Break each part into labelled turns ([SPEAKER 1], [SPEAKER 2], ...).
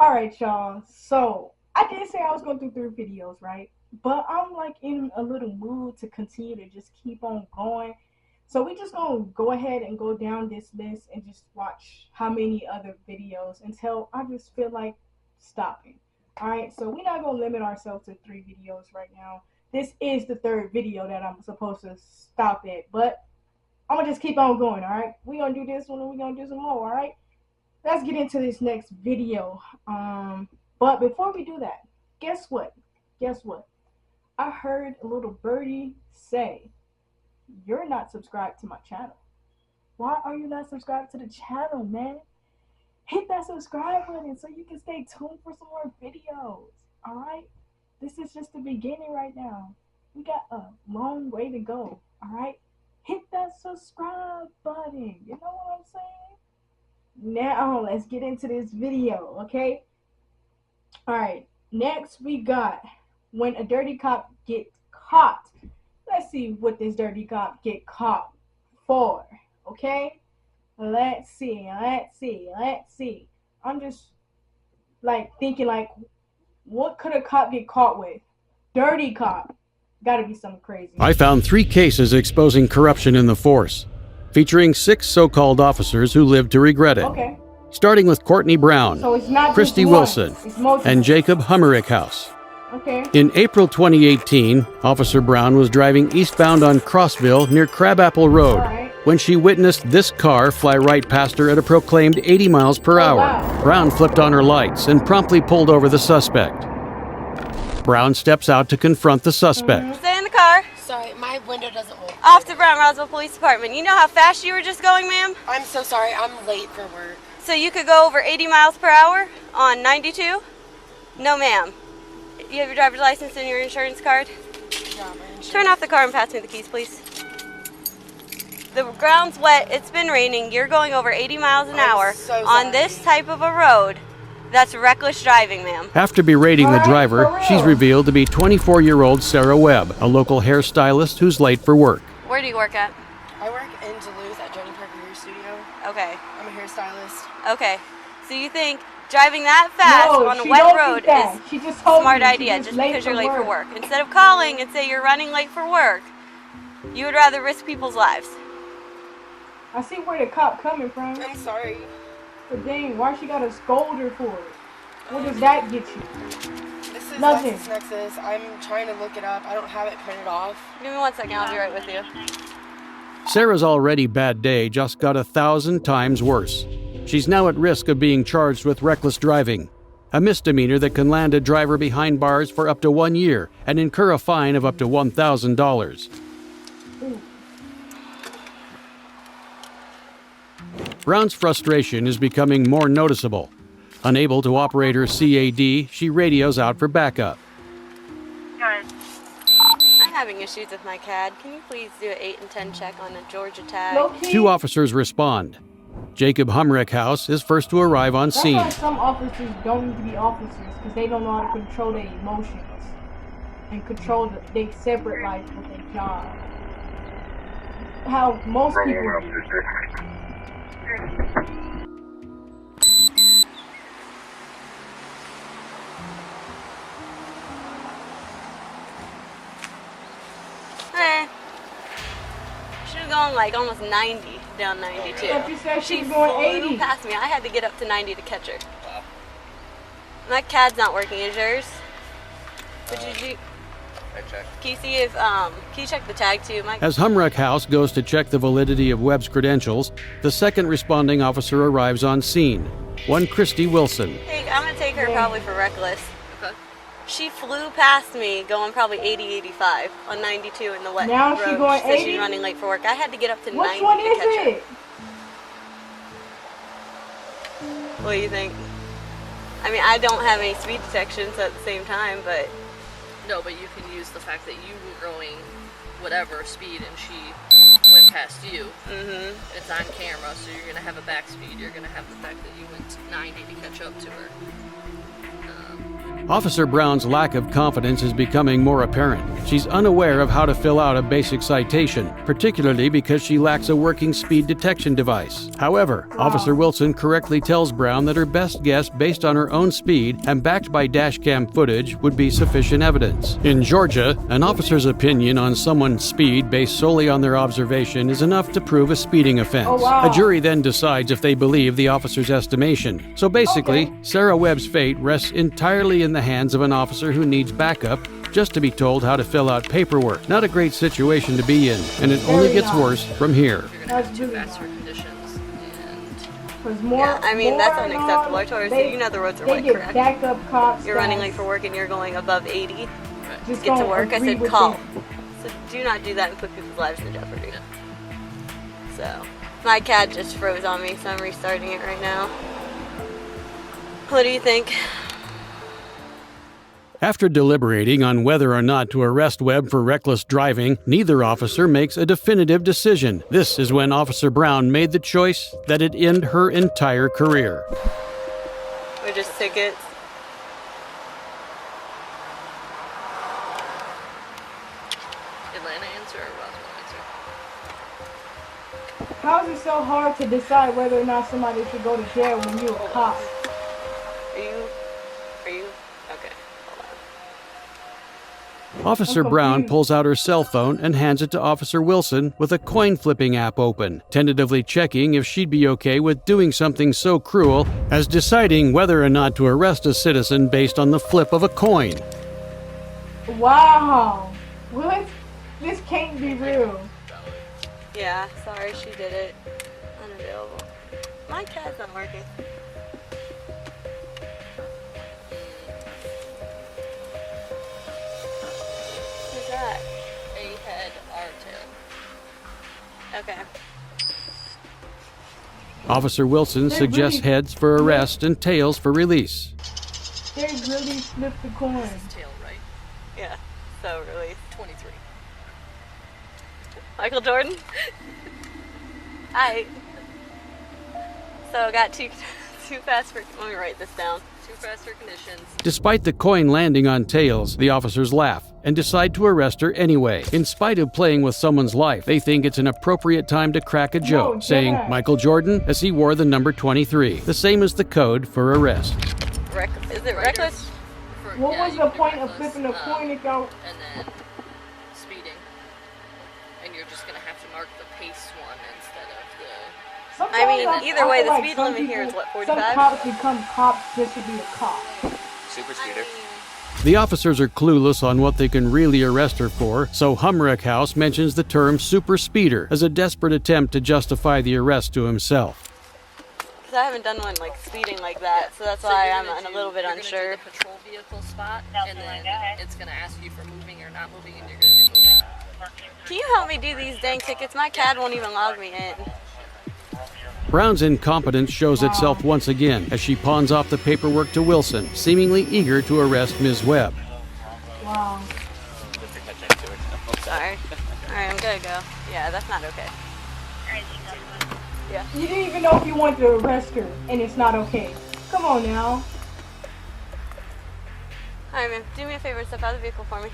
[SPEAKER 1] Alright, y'all. So, I did say I was going to do 3 videos, right? But I'm like in a little mood to continue to just keep on going. So, we just going to go ahead and go down this list and just watch how many other videos until I just feel like stopping. Alright, so we're not going to limit ourselves to 3 videos right now. This is the third video that I'm supposed to stop at, but I'm going to just keep on going, alright? We're going to do this one and we're going to do some more, alright? Let's get into this next video. But before we do that, guess what? Guess what? I heard a little birdie say, "You're not subscribed to my channel. Why are you not subscribed to the channel, man? Hit that subscribe button so you can stay tuned for some more videos. Alright? This is just the beginning right now. We got a long way to go. Alright? Hit that subscribe button. You know what I'm saying? Now let's get into this video, okay? Alright, next we got when a dirty cop get caught. Let's see what this dirty cop get caught for, okay? Let's see. I'm just like thinking like, what could a cop get caught with? Dirty cop. Gotta be something crazy.
[SPEAKER 2] I found 3 cases exposing corruption in the force, featuring 6 so-called officers who lived to regret it.
[SPEAKER 1] Okay.
[SPEAKER 2] Starting with Courtney Brown,
[SPEAKER 1] So it's not
[SPEAKER 2] Christy
[SPEAKER 1] just one,
[SPEAKER 2] Wilson,
[SPEAKER 1] it's multiple.
[SPEAKER 2] and Jacob Hummerichhouse.
[SPEAKER 1] Okay.
[SPEAKER 2] In April 2018, Officer Brown was driving eastbound on Crossville near Crabapple Road
[SPEAKER 1] Alright.
[SPEAKER 2] when she witnessed this car fly right past her at a proclaimed 80 miles per hour.
[SPEAKER 1] Wow.
[SPEAKER 2] Brown flipped on her lights and promptly pulled over the suspect. Brown steps out to confront the suspect.
[SPEAKER 3] Stay in the car.
[SPEAKER 4] Sorry, my window doesn't work.
[SPEAKER 3] Off to Brown Roswell Police Department. You know how fast you were just going, ma'am?
[SPEAKER 4] I'm so sorry, I'm late for work.
[SPEAKER 3] So you could go over 80 miles per hour on 92? No, ma'am. You have your driver's license and your insurance card?
[SPEAKER 4] Yeah, my insurance.
[SPEAKER 3] Turn off the car and pass me the keys, please. The ground's wet. It's been raining. You're going over 80 miles an hour
[SPEAKER 4] so
[SPEAKER 3] on
[SPEAKER 4] sorry.
[SPEAKER 3] this type of a road. That's reckless driving, ma'am.
[SPEAKER 2] After berating the driver,
[SPEAKER 1] for real.
[SPEAKER 2] she's revealed to be 24-year-old Sarah Webb, a local hairstylist who's late for work.
[SPEAKER 3] Where do you work at?
[SPEAKER 4] I work in Duluth at Joni Parker Hair Studio.
[SPEAKER 3] Okay.
[SPEAKER 4] I'm a hairstylist.
[SPEAKER 3] Okay. So you think driving that fast
[SPEAKER 1] No,
[SPEAKER 3] on a
[SPEAKER 1] she
[SPEAKER 3] wet
[SPEAKER 1] don't
[SPEAKER 3] road
[SPEAKER 1] think that.
[SPEAKER 3] is
[SPEAKER 1] She just told
[SPEAKER 3] smart
[SPEAKER 1] me. She
[SPEAKER 3] idea just
[SPEAKER 1] late
[SPEAKER 3] because you're late for
[SPEAKER 1] work.
[SPEAKER 3] work. Instead of calling and say you're running late for work, you would rather risk people's lives.
[SPEAKER 1] I see where the cop coming from.
[SPEAKER 4] I'm sorry.
[SPEAKER 1] But dang, why she gotta scold her for it? What does that get you?
[SPEAKER 4] This is
[SPEAKER 1] Nothing.
[SPEAKER 4] LexisNexis. I'm trying to look it up. I don't have it printed off.
[SPEAKER 3] Give me 1 second, I'll be right with you.
[SPEAKER 2] Sarah's already bad day just got 1,000 times worse. She's now at risk of being charged with reckless driving, a misdemeanor that can land a driver behind bars for up to 1 year and incur a fine of up to $1,000. Brown's frustration is becoming more noticeable. Unable to operate her CAD, she radios out for backup.
[SPEAKER 3] I'm having issues with my CAD. Can you please do an 8 and 10 check on a Georgia tag?
[SPEAKER 1] Low key,
[SPEAKER 2] 2 officers respond. Jacob Hummerichhouse is first to arrive on
[SPEAKER 1] that's
[SPEAKER 2] scene.
[SPEAKER 1] why some officers don't need to be officers because they don't know how to control their emotions and control their separate life with their job. How most people do.
[SPEAKER 3] Should have gone like almost 90 down 92.
[SPEAKER 1] But you said she was
[SPEAKER 3] She
[SPEAKER 1] going
[SPEAKER 3] flew
[SPEAKER 1] 80.
[SPEAKER 3] past me. I had to get up to 90 to catch her. My CAD's not working. Is yours? What did you?
[SPEAKER 5] I checked.
[SPEAKER 3] Can you see if can you check the tag too, Mike?
[SPEAKER 2] As Hummerichhouse goes to check the validity of Webb's credentials, the second responding officer arrives on scene, one Christy Wilson.
[SPEAKER 3] I'm gonna take her probably for reckless.
[SPEAKER 5] Okay.
[SPEAKER 3] She flew past me going probably 80, 85 on 92 in the wet
[SPEAKER 1] Now
[SPEAKER 3] road.
[SPEAKER 1] she going
[SPEAKER 3] said
[SPEAKER 1] 80?
[SPEAKER 3] she's running late for work. I had to get up to
[SPEAKER 1] Which
[SPEAKER 3] 90
[SPEAKER 1] one
[SPEAKER 3] to
[SPEAKER 1] is
[SPEAKER 3] catch her.
[SPEAKER 1] it?
[SPEAKER 3] What do you think? I mean, I don't have any speed detections at the same time, but
[SPEAKER 5] No, but you can use the fact that you were going whatever speed and she went went past you. It's on camera, so you're gonna have a back speed. You're gonna have the fact that you went 90 to catch up to her.
[SPEAKER 2] Officer Brown's lack of confidence is becoming more apparent. She's unaware of how to fill out a basic citation, particularly because she lacks a working speed detection device. However, Officer Wilson correctly tells Brown that her best guess based on her own speed and backed by dashcam footage would be sufficient evidence. In Georgia, an officer's opinion on someone's speed based solely on their observation is enough to prove a speeding offense.
[SPEAKER 1] Oh, wow.
[SPEAKER 2] A jury then decides if they believe the officer's estimation. So basically, Sarah Webb's fate rests entirely in the hands of an officer who needs backup just to be told how to fill out paperwork. Not a great situation to be in, and it only gets worse from here.
[SPEAKER 5] You're gonna have two faster conditions, and
[SPEAKER 3] Yeah, I mean, that's unacceptable. I told her, so you know the roads are
[SPEAKER 1] They
[SPEAKER 3] white,
[SPEAKER 1] get
[SPEAKER 3] correct?
[SPEAKER 1] backup cops.
[SPEAKER 3] You're running late for work and you're going above 80
[SPEAKER 1] Just
[SPEAKER 3] to get to
[SPEAKER 1] don't
[SPEAKER 3] work. I
[SPEAKER 1] agree
[SPEAKER 3] said
[SPEAKER 1] with
[SPEAKER 3] call.
[SPEAKER 1] them.
[SPEAKER 3] So do not do that and put people's lives in jeopardy. So my CAD just froze on me, so I'm restarting it right now. What do you think?
[SPEAKER 2] After deliberating on whether or not to arrest Webb for reckless driving, neither officer makes a definitive decision. This is when Officer Brown made the choice that'd end her entire career.
[SPEAKER 3] Or just tickets?
[SPEAKER 5] Atlanta answer or Roswell answer?
[SPEAKER 1] How is it so hard to decide whether or not somebody should go to jail when you're a cop?
[SPEAKER 3] Are you? Okay, hold on.
[SPEAKER 2] Officer
[SPEAKER 1] I'm
[SPEAKER 2] Brown
[SPEAKER 1] confused.
[SPEAKER 2] pulls out her cell phone and hands it to Officer Wilson with a coin flipping app open, tentatively checking if she'd be okay with doing something so cruel as deciding whether or not to arrest a citizen based on the flip of a coin.
[SPEAKER 1] Wow. What? This can't be real.
[SPEAKER 3] Yeah, sorry, she did it. Unavailable. My CAD's not working. Who's that?
[SPEAKER 5] A head, R tail.
[SPEAKER 3] Okay.
[SPEAKER 2] Officer Wilson
[SPEAKER 1] They
[SPEAKER 2] suggests
[SPEAKER 1] really-
[SPEAKER 2] heads for arrest and tails for release.
[SPEAKER 1] They really flipped the coin.
[SPEAKER 5] Tail, right?
[SPEAKER 3] Yeah. So release.
[SPEAKER 5] 23.
[SPEAKER 3] Michael Jordan? Hi. So got too fast for. Let me write this down.
[SPEAKER 5] Two faster conditions.
[SPEAKER 2] Despite the coin landing on tails, the officers laugh and decide to arrest her anyway. In spite of playing with someone's life, they think it's an appropriate time to crack a joke,
[SPEAKER 1] No,
[SPEAKER 2] saying
[SPEAKER 1] Dad.
[SPEAKER 2] Michael Jordan as he wore the number 23, the same as the code for arrest.
[SPEAKER 3] Is it reckless?
[SPEAKER 1] What was the point of flipping the coin if y'all...
[SPEAKER 5] And then speeding. And you're just gonna have to mark the pace one instead of the.
[SPEAKER 1] Sometimes
[SPEAKER 3] I mean, either way,
[SPEAKER 1] feel
[SPEAKER 3] the
[SPEAKER 1] like
[SPEAKER 3] speed
[SPEAKER 1] some
[SPEAKER 3] limit here is
[SPEAKER 1] people-
[SPEAKER 3] what, 45?
[SPEAKER 1] Some cops become cops just to be a cop.
[SPEAKER 6] Super speeder.
[SPEAKER 2] The officers are clueless on what they can really arrest her for, so Humrick House mentions the term super speeder as a desperate attempt to justify the arrest to himself.
[SPEAKER 3] Because I haven't done one like speeding like that, so that's why I'm a little bit
[SPEAKER 5] you're
[SPEAKER 3] unsure.
[SPEAKER 5] Gonna do the patrol vehicle spot, and then it's gonna ask you for moving or not moving, and you're gonna do moving.
[SPEAKER 3] Can you help me do these dang tickets? My CAD won't even log me in.
[SPEAKER 2] Brown's incompetence shows itself once again as she pawns off the paperwork to Wilson, seemingly eager to arrest Ms. Webb.
[SPEAKER 1] Wow.
[SPEAKER 3] Sorry. Alright, I'm gonna go. Yeah, that's not okay.
[SPEAKER 1] You didn't even know if you wanted to arrest her, and it's not okay. Come on now.
[SPEAKER 3] Alright, man. Do me a favor and step out of the vehicle for me.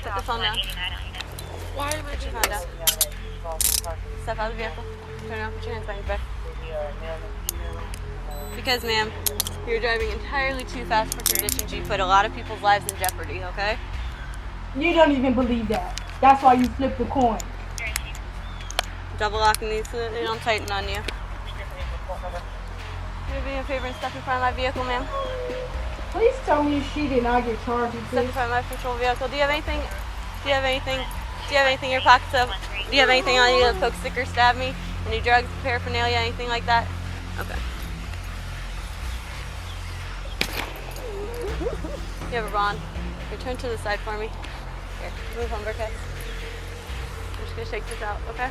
[SPEAKER 3] Put the phone down.
[SPEAKER 5] Why am I
[SPEAKER 3] Put your phone down. Step out of the vehicle. Turn around. Put your hands behind your back. Because, ma'am, you're driving entirely too fast for conditions. You put a lot of people's lives in jeopardy, okay?
[SPEAKER 1] You don't even believe that. That's why you flipped the coin.
[SPEAKER 3] Double locking these so that they don't tighten on you. Would you do me a favor and step in front of my vehicle, ma'am?
[SPEAKER 1] Please tell me she did not get charged with
[SPEAKER 3] Step in
[SPEAKER 1] this.
[SPEAKER 3] front of my patrol vehicle. Do you have anything? Do you have anything in your pockets of? Do you have anything on you that poke, stick, or stab me? Any drugs, paraphernalia, anything like that? Okay. You have a bond. Here, turn to the side for me. Here, move on, Burkett. I'm just gonna shake this out, okay?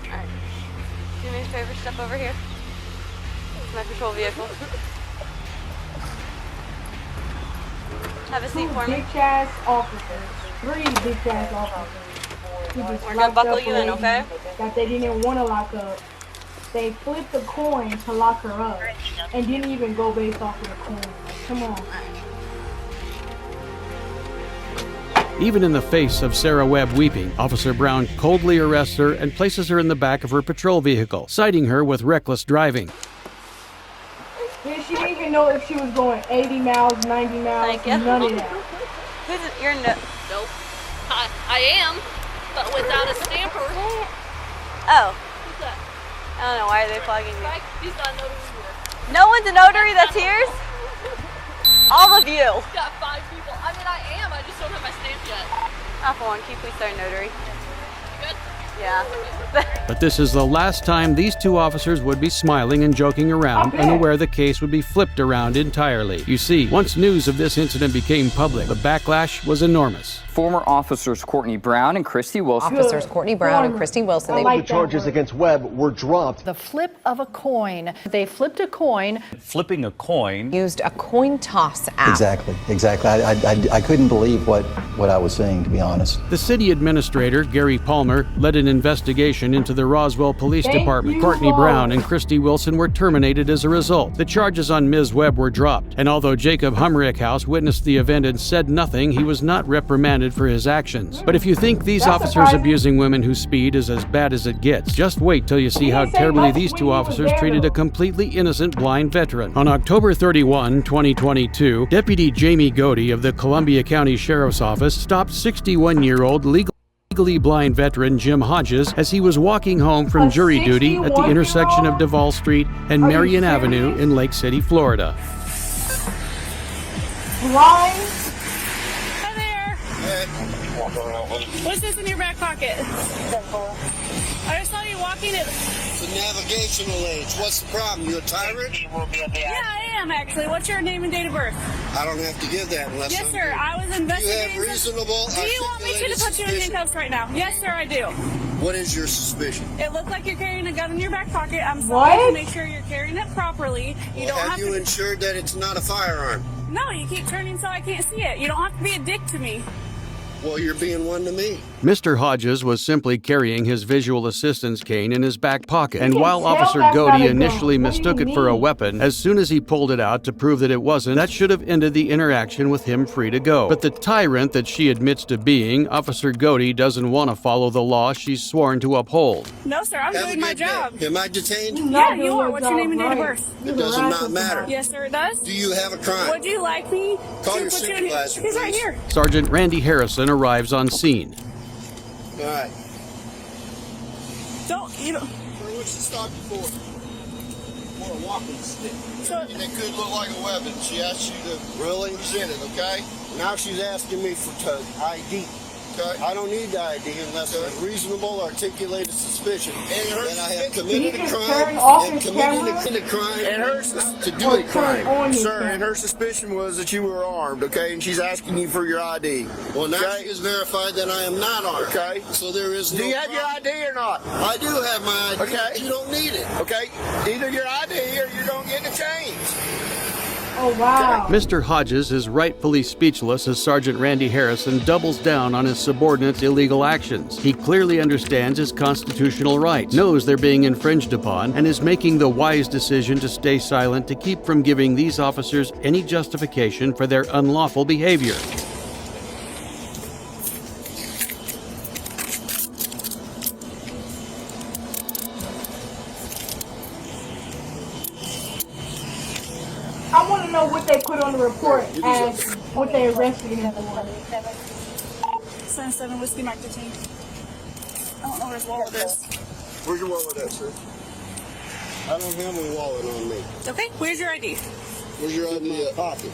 [SPEAKER 3] Alright. Do me a favor, step over here. It's my patrol vehicle. Have a seat for me.
[SPEAKER 1] Bitch ass officers. 3 bitch ass officers. He just
[SPEAKER 3] We're gonna
[SPEAKER 1] locked
[SPEAKER 3] buckle
[SPEAKER 1] up
[SPEAKER 3] you in,
[SPEAKER 1] a lady
[SPEAKER 3] okay?
[SPEAKER 1] that they didn't want to lock up. They flipped the coin to lock her up and didn't even go based off of the coin. Like, come on.
[SPEAKER 2] Even in the face of Sarah Webb weeping, Officer Brown coldly arrests her and places her in the back of her patrol vehicle, citing her with reckless driving.
[SPEAKER 1] Yeah, she didn't even know if she was going 80 miles, 90 miles,
[SPEAKER 3] Thank you.
[SPEAKER 1] none of that.
[SPEAKER 3] Who's it? You're no.
[SPEAKER 5] Nope. I am, but without a stamper.
[SPEAKER 3] Oh,
[SPEAKER 5] Who's that?
[SPEAKER 3] I don't know. Why are they plugging you?
[SPEAKER 5] Mike, he's not notary here.
[SPEAKER 3] No one's a notary that's here? All of you.
[SPEAKER 5] He's got 5 people. I mean, I am. I just don't have my stamp yet.
[SPEAKER 3] Not for one. Can you please start notary?
[SPEAKER 5] You good?
[SPEAKER 3] Yeah.
[SPEAKER 2] But this is the last time these two officers would be smiling and joking around, unaware the case would be flipped around entirely. You see, once news of this incident became public, the backlash was enormous.
[SPEAKER 6] Former officers Courtney Brown and Christy Wilson.
[SPEAKER 7] Officers Courtney Brown and Christy Wilson.
[SPEAKER 1] I
[SPEAKER 7] They
[SPEAKER 1] like
[SPEAKER 8] The charges
[SPEAKER 1] that word.
[SPEAKER 8] against Webb were dropped.
[SPEAKER 9] The flip of a coin. They flipped a coin.
[SPEAKER 10] Flipping a coin.
[SPEAKER 7] used a coin toss app.
[SPEAKER 11] Exactly. I couldn't believe what I was seeing, to be honest.
[SPEAKER 2] The city administrator, Gary Palmer, led an investigation into the Roswell Police
[SPEAKER 1] Thank
[SPEAKER 2] Department.
[SPEAKER 1] you,
[SPEAKER 2] Courtney
[SPEAKER 1] Lord.
[SPEAKER 2] Brown and Christy Wilson were terminated as a result. The charges on Ms. Webb were dropped, and although Jacob Humrickhouse witnessed the event and said nothing, he was not reprimanded for his actions. But if you think these
[SPEAKER 1] That's
[SPEAKER 2] officers
[SPEAKER 1] surprising.
[SPEAKER 2] abusing women who speed is as bad as it gets, just wait till you see
[SPEAKER 1] He
[SPEAKER 2] how
[SPEAKER 1] didn't say
[SPEAKER 2] terribly
[SPEAKER 1] much
[SPEAKER 2] these
[SPEAKER 1] when
[SPEAKER 2] two
[SPEAKER 1] he was
[SPEAKER 2] officers
[SPEAKER 1] there,
[SPEAKER 2] treated a
[SPEAKER 1] though.
[SPEAKER 2] completely innocent blind veteran. On October 31, 2022, Deputy Jamie Godey of the Columbia County Sheriff's Office stopped 61-year-old legally blind veteran Jim Hodges as he was walking home from
[SPEAKER 1] A
[SPEAKER 2] jury duty at the
[SPEAKER 1] 61-year-old?
[SPEAKER 2] intersection of Duval Street and
[SPEAKER 1] Are you
[SPEAKER 2] Marion Avenue
[SPEAKER 1] serious?
[SPEAKER 2] in Lake City, Florida.
[SPEAKER 1] Blind?
[SPEAKER 9] Hi there. What's this in your back pocket? I just saw you walking it.
[SPEAKER 12] The navigational age. What's the problem? You a tyrant?
[SPEAKER 9] Yeah, I am actually. What's your name and date of birth?
[SPEAKER 12] I don't have to give that unless
[SPEAKER 9] Yes,
[SPEAKER 12] I'm
[SPEAKER 9] sir.
[SPEAKER 12] here.
[SPEAKER 9] I was
[SPEAKER 12] You
[SPEAKER 9] investigating.
[SPEAKER 12] have reasonable.
[SPEAKER 9] Do you want me to put you in
[SPEAKER 12] articulated
[SPEAKER 9] handcuffs right now? Yes, sir, I do.
[SPEAKER 12] suspicion. What is your suspicion?
[SPEAKER 9] It looked like you're carrying a gun in your back pocket. I'm sorry
[SPEAKER 1] What?
[SPEAKER 9] to make sure you're carrying it properly. You don't
[SPEAKER 12] Have
[SPEAKER 9] have
[SPEAKER 12] you
[SPEAKER 9] to.
[SPEAKER 12] ensured that it's not a firearm?
[SPEAKER 9] No, you keep turning so I can't see it. You don't have to be a dick to me.
[SPEAKER 12] Well, you're being one to me.
[SPEAKER 2] Mr. Hodges was simply carrying his visual assistance cane in his back pocket, and
[SPEAKER 1] can
[SPEAKER 2] while
[SPEAKER 1] tell
[SPEAKER 2] Officer
[SPEAKER 1] that's not
[SPEAKER 2] Godey
[SPEAKER 1] a gun.
[SPEAKER 2] initially
[SPEAKER 1] What do
[SPEAKER 2] mistook
[SPEAKER 1] you
[SPEAKER 2] it for a
[SPEAKER 1] mean?
[SPEAKER 2] weapon, as soon as he pulled it out to prove that it wasn't, that should have ended the interaction with him free to go. But the tyrant that she admits to being, Officer Godey doesn't want to follow the law she's sworn to uphold.
[SPEAKER 9] No, sir, I'm
[SPEAKER 12] Have a
[SPEAKER 9] doing my
[SPEAKER 12] good day.
[SPEAKER 9] job.
[SPEAKER 12] Am I detained?
[SPEAKER 9] Yeah, you are. What's your name and date of birth?
[SPEAKER 12] It does not matter.
[SPEAKER 9] Yes, sir, it does.
[SPEAKER 12] Do you have a crime?
[SPEAKER 9] Would you like me
[SPEAKER 12] Call
[SPEAKER 9] to
[SPEAKER 12] your
[SPEAKER 9] put you in?
[SPEAKER 12] supervisor,
[SPEAKER 9] He's right
[SPEAKER 12] please.
[SPEAKER 9] here.
[SPEAKER 2] Sergeant Randy Harrison arrives on scene.
[SPEAKER 12] All right.
[SPEAKER 9] You don't.
[SPEAKER 12] What'd she stop you for? For a walking stick.
[SPEAKER 9] So,
[SPEAKER 12] And it could look like a weapon. She asked you to really present it, okay? Now she's asking me for ID. Okay. I don't need the ID unless there's reasonable articulated suspicion that I have committed
[SPEAKER 1] Can
[SPEAKER 12] a
[SPEAKER 1] you just
[SPEAKER 12] crime
[SPEAKER 1] turn off
[SPEAKER 12] and
[SPEAKER 1] his
[SPEAKER 12] committed a crime
[SPEAKER 13] And her
[SPEAKER 12] to do
[SPEAKER 1] Or
[SPEAKER 12] a
[SPEAKER 1] turn
[SPEAKER 12] crime.
[SPEAKER 1] on his
[SPEAKER 13] Sir,
[SPEAKER 1] camera.
[SPEAKER 13] and her suspicion was that you were armed, okay? And she's asking you for your ID.
[SPEAKER 12] Well, now
[SPEAKER 13] Okay.
[SPEAKER 12] she has verified that I am not armed.
[SPEAKER 13] Okay.
[SPEAKER 12] So there is no
[SPEAKER 13] Do you have your
[SPEAKER 12] problem.
[SPEAKER 13] ID or not?
[SPEAKER 12] I do have my ID.
[SPEAKER 13] Okay.
[SPEAKER 12] But you don't need it.
[SPEAKER 13] Okay, either your ID or you're gonna get the change.
[SPEAKER 1] Oh, wow.
[SPEAKER 2] Mr. Hodges is rightfully speechless as Sergeant Randy Harrison doubles down on his subordinates' illegal actions. He clearly understands his constitutional rights, knows they're being infringed upon, and is making the wise decision to stay silent to keep from giving these officers any justification for their unlawful behavior.
[SPEAKER 1] I want to know what they put on the report as what they arrested him for.
[SPEAKER 9] 7 Whiskey Mike 13. I don't know where his wallet is.
[SPEAKER 12] Where's your wallet at, sir? I don't have a wallet on me.
[SPEAKER 9] Okay, where's your ID?
[SPEAKER 12] Where's your ID at? Pocket.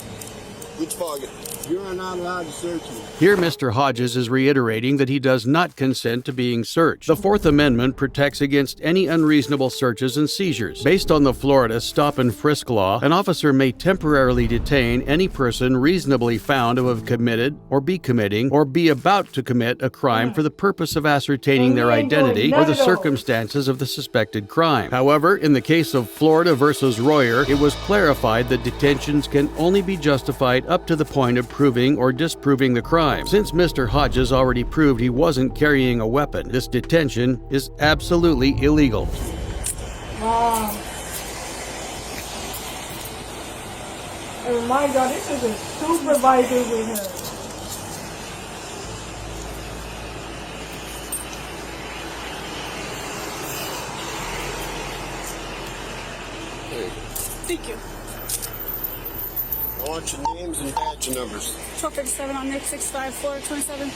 [SPEAKER 12] Which pocket? You're not allowed to search me.
[SPEAKER 2] Here, Mr. Hodges is reiterating that he does not consent to being searched. The Fourth Amendment protects against any unreasonable searches and seizures. Based on the Florida stop and frisk law, an officer may temporarily detain any person reasonably found to have committed or be committing or be about to commit a crime for the purpose of ascertaining their identity or the circumstances of the suspected crime. However, in the case of Florida versus Royer, it was clarified that detentions can only be justified up to the point of proving or disproving the crime. Since Mr. Hodges already proved he wasn't carrying a weapon, this detention is absolutely illegal.
[SPEAKER 1] Wow. And my God, this is a supervisor with her.
[SPEAKER 9] Thank you.
[SPEAKER 12] I want your names and badge numbers.
[SPEAKER 9] 1237 on Nick 65427.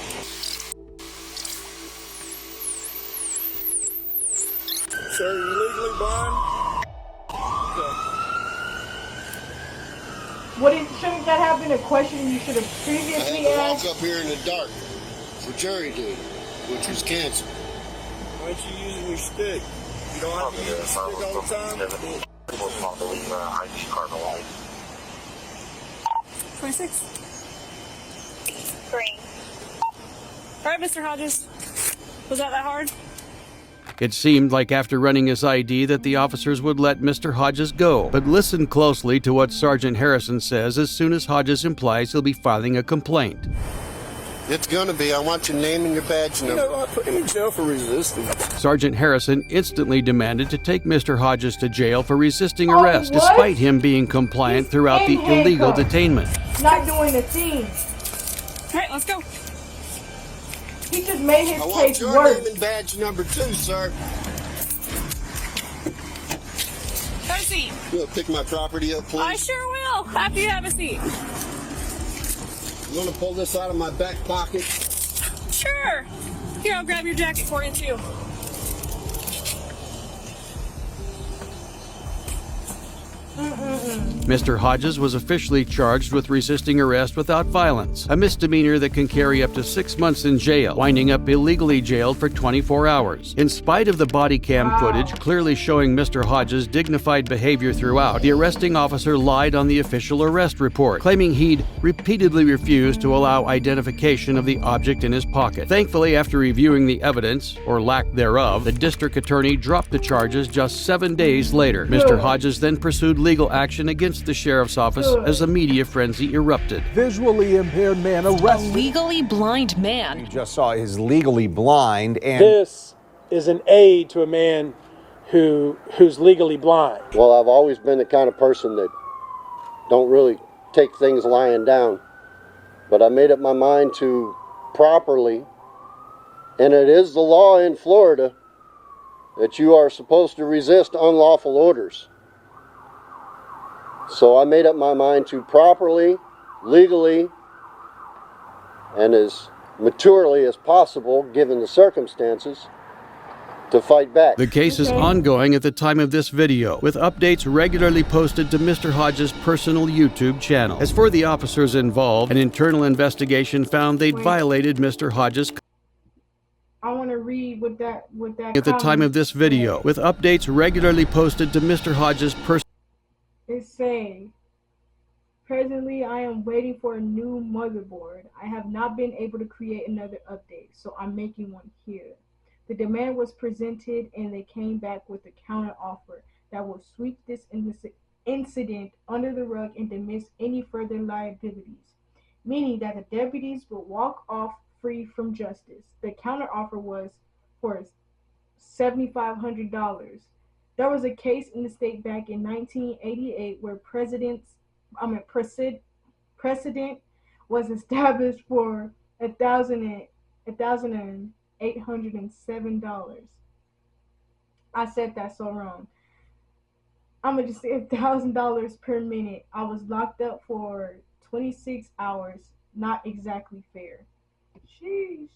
[SPEAKER 12] Sir, you legally blind?
[SPEAKER 1] Shouldn't that have been a question you should have
[SPEAKER 12] I
[SPEAKER 1] previously
[SPEAKER 12] had to
[SPEAKER 1] asked?
[SPEAKER 12] walk up here in the dark for jury duty, which was canceled. Why aren't you using your stick? You don't have to use your stick all the time?
[SPEAKER 9] 26. Green. All right, Mr. Hodges. Was that hard?
[SPEAKER 2] It seemed like after running his ID that the officers would let Mr. Hodges go. But listen closely to what Sergeant Harrison says as soon as Hodges implies he'll be filing a complaint.
[SPEAKER 12] It's gonna be. I want your name and your badge number. You know, I put him in jail for resisting.
[SPEAKER 2] Sergeant Harrison instantly demanded to take Mr. Hodges to jail for resisting arrest, despite him being compliant throughout the illegal detainment.
[SPEAKER 1] Not doing a thing.
[SPEAKER 9] All right, let's go.
[SPEAKER 1] He just made his
[SPEAKER 12] I want
[SPEAKER 1] case
[SPEAKER 12] your
[SPEAKER 1] worse.
[SPEAKER 12] name and badge number too, sir.
[SPEAKER 9] Have a seat.
[SPEAKER 12] You want to pick my property up, please?
[SPEAKER 9] I sure will. After you have a seat.
[SPEAKER 12] You want to pull this out of my back pocket?
[SPEAKER 9] Sure. Here, I'll grab your jacket for you, too.
[SPEAKER 2] Mr. Hodges was officially charged with resisting arrest without violence, a misdemeanor that can carry up to 6 months in jail, winding up illegally jailed for 24 hours. In spite of the body cam footage clearly showing Mr. Hodges' dignified behavior throughout, the arresting officer lied on the official arrest report, claiming he'd repeatedly refused to allow identification of the object in his pocket. Thankfully, after reviewing the evidence, or lack thereof, the district attorney dropped the charges just 7 days later. Mr. Hodges then pursued legal action against the sheriff's office as a media frenzy erupted.
[SPEAKER 8] Visually impaired man arrested.
[SPEAKER 7] A legally blind man.
[SPEAKER 8] You just saw his legally blind, and
[SPEAKER 10] this is an aid to a man who's legally blind.
[SPEAKER 12] Well, I've always been the kind of person that don't really take things lying down. But I made up my mind to properly, and it is the law in Florida that you are supposed to resist unlawful orders. So I made up my mind to properly, legally, and as maturely as possible, given the circumstances, to fight back.
[SPEAKER 2] The case is ongoing at the time of this video, with updates regularly posted to Mr. Hodges' personal YouTube channel. As for the officers involved, an internal investigation found they'd violated Mr. Hodges'
[SPEAKER 1] I want to read what that
[SPEAKER 2] at the time of this video, with updates regularly posted to Mr. Hodges' personal.
[SPEAKER 1] It say, presently I am waiting for a new motherboard. I have not been able to create another update, so I'm making one here. The demand was presented and they came back with a counter offer that will sweep this incident under the rug and dismiss any further liabilities, meaning that the deputies will walk off free from justice. The counter offer was for $7,500. There was a case in the state back in 1988 where precedent was established for $1,807. I said that so wrong. I'm gonna just say $1,000 per minute. I was locked up for 26 hours. Not exactly fair. Sheesh.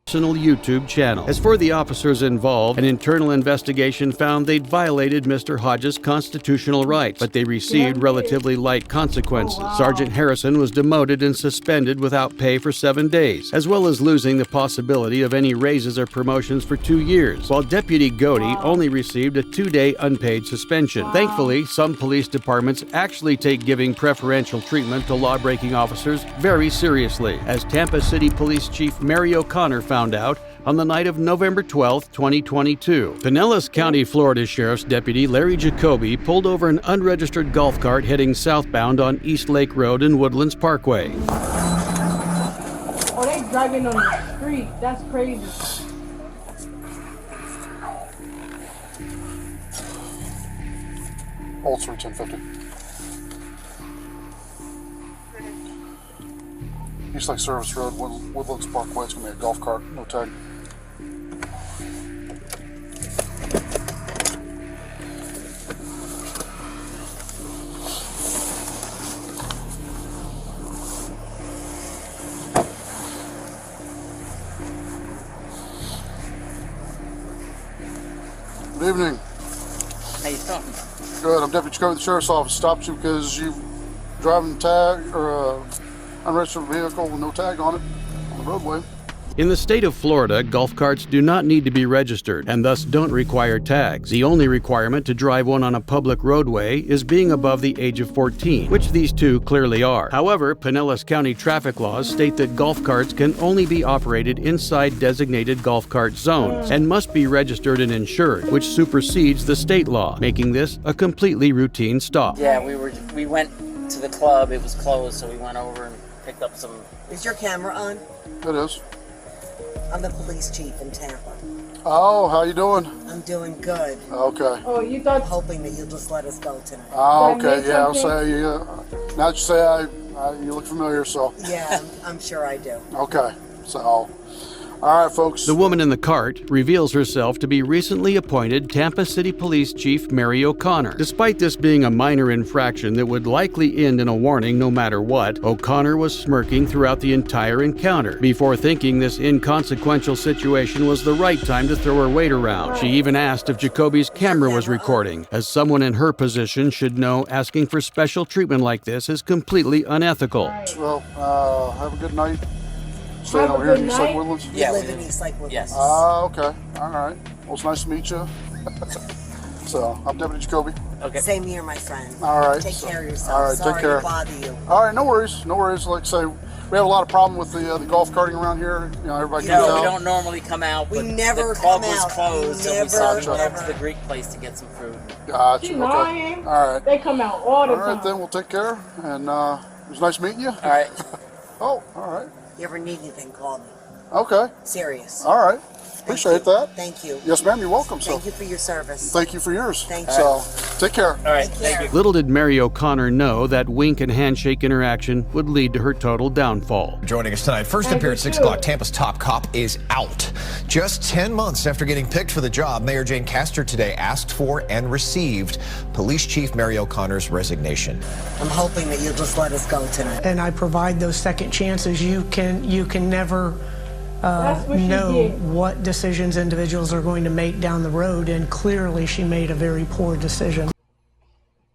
[SPEAKER 2] Personal YouTube channel. As for the officers involved, an internal investigation found they'd violated Mr. Hodges' constitutional rights, but they received relatively light consequences. Sergeant Harrison was demoted and suspended without pay for 7 days, as well as losing the possibility of any raises or promotions for 2 years, while Deputy Godey only received a 2-day unpaid suspension. Thankfully, some police departments actually take giving preferential treatment to law-breaking officers very seriously, as Tampa City Police Chief Mary O'Connor found out on the night of November 12, 2022. Pinellas County, Florida Sheriff's Deputy Larry Jacoby pulled over an unregistered golf cart heading southbound on East Lake Road and Woodlands Parkway.
[SPEAKER 1] driving on the street. That's crazy.
[SPEAKER 14] Old 1050. East Lake Service Road, Woodlands Parkway. It's gonna be a golf cart, no tag. Good evening.
[SPEAKER 15] How you doing?
[SPEAKER 14] Good. I'm Deputy Jacoby of the Sheriff's Office. Stopped you because you driving tag or unregistered vehicle with no tag on it on the roadway.
[SPEAKER 2] In the state of Florida, golf carts do not need to be registered and thus don't require tags. The only requirement to drive one on a public roadway is being above the age of 14, which these two clearly are. However, Pinellas County traffic laws state that golf carts can only be operated inside designated golf cart zones and must be registered and insured, which supersedes the state law, making this a completely routine stop.
[SPEAKER 15] Yeah, we went to the club. It was closed, so we went over and picked up some.
[SPEAKER 16] Is your camera on?
[SPEAKER 14] It is.
[SPEAKER 16] I'm the police chief in Tampa.
[SPEAKER 14] Oh, how you doing?
[SPEAKER 16] I'm doing good.
[SPEAKER 14] Okay.
[SPEAKER 1] Oh, you thought...
[SPEAKER 16] I'm hoping that you'll just let us go tonight.
[SPEAKER 14] Oh, okay. Yeah, I'll say now that you say you look familiar, so.
[SPEAKER 16] Yeah, I'm sure I do.
[SPEAKER 14] Okay, so. All right, folks.
[SPEAKER 2] The woman in the cart reveals herself to be recently appointed Tampa City Police Chief Mary O'Connor. Despite this being a minor infraction that would likely end in a warning no matter what, O'Connor was smirking throughout the entire encounter before thinking this inconsequential situation was the right time to throw her weight around. She even asked if Jacoby's camera was recording, as someone in her position should know asking for special treatment like this is completely unethical.
[SPEAKER 14] Well, have a good night. Staying over here in East Lake Woodlands?
[SPEAKER 16] Yeah, we live in East Lake Woodlands.
[SPEAKER 15] Yes.
[SPEAKER 14] Okay. All right. Well, it's nice to meet you. So, I'm Deputy Jacoby.
[SPEAKER 15] Okay.
[SPEAKER 16] Same here, my friend.
[SPEAKER 14] All right.
[SPEAKER 16] Take care of yourself.
[SPEAKER 14] All right,
[SPEAKER 16] Sorry
[SPEAKER 14] take care.
[SPEAKER 16] to bother you.
[SPEAKER 14] All right, no worries. No worries. Like I say, we have a lot of problem with the golf carting around here. You know, everybody comes out.
[SPEAKER 15] We don't normally come out.
[SPEAKER 16] We
[SPEAKER 15] but
[SPEAKER 16] never
[SPEAKER 15] the club
[SPEAKER 16] come
[SPEAKER 15] was
[SPEAKER 16] out.
[SPEAKER 15] closed, so we saw to go to the Greek place to get some food.
[SPEAKER 14] Gotcha.
[SPEAKER 1] She
[SPEAKER 14] Okay.
[SPEAKER 1] lying.
[SPEAKER 14] All right.
[SPEAKER 1] They come out all the
[SPEAKER 14] All right,
[SPEAKER 1] time.
[SPEAKER 14] then we'll take care. And it was nice meeting you.
[SPEAKER 15] All right.
[SPEAKER 14] Oh, all right.
[SPEAKER 16] You ever need anything, call me.
[SPEAKER 14] Okay.
[SPEAKER 16] Serious.
[SPEAKER 14] All right. Appreciate that.
[SPEAKER 16] Thank you.
[SPEAKER 14] Yes, ma'am. You're welcome.
[SPEAKER 16] Thank you for your service.
[SPEAKER 14] Thank you for yours.
[SPEAKER 16] Thank you.
[SPEAKER 14] So, take care.
[SPEAKER 15] All right. Thank you.
[SPEAKER 2] Little did Mary O'Connor know that wink and handshake interaction would lead to her total downfall.
[SPEAKER 17] Joining us tonight, first appear at 6 o'clock, Tampa's top cop is out. Just 10 months after getting picked for the job, Mayor Jane Castor today asked for and received Police Chief Mary O'Connor's resignation.
[SPEAKER 16] I'm hoping that you'll just let us go tonight.
[SPEAKER 18] And I provide those second chances. You can never know what decisions individuals are going to make down the road, and clearly she made a very poor decision.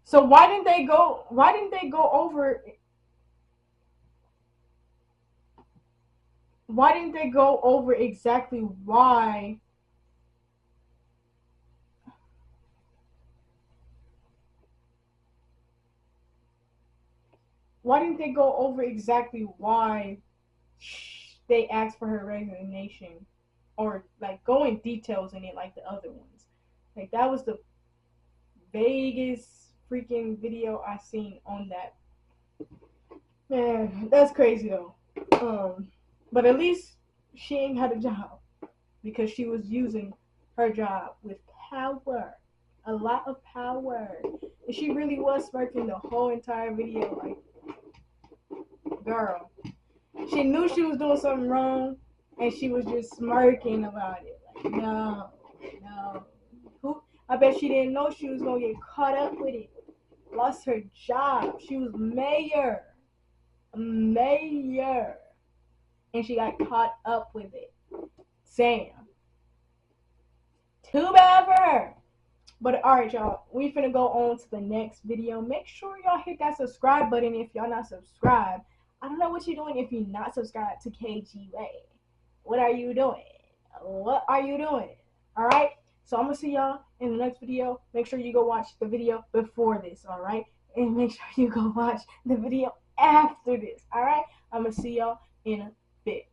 [SPEAKER 1] So why didn't they go over exactly why they asked for her resignation, or like go in details in it like the other ones? Like that was the vaguest freaking video I seen on that. Man, that's crazy though. But at least she ain't had a job because she was using her job with power, a lot of power, and she really was smirking the whole entire video. Like, girl, she knew she was doing something wrong, and she was just smirking about it. Like, no. I bet she didn't know she was gonna get caught up with it. Lost her job. She was mayor, and she got caught up with it. Sam. Too bad for her. But alright, y'all, we finna go on to the next video. Make sure y'all hit that subscribe button if y'all not subscribed. I don't know what you're doing if you're not subscribed to KG Way. What are you doing? What are you doing? Alright? So I'm going to see y'all in the next video. Make sure you go watch the video before this, alright? And make sure you go watch the video after this, alright? I'm going to see y'all in a bit.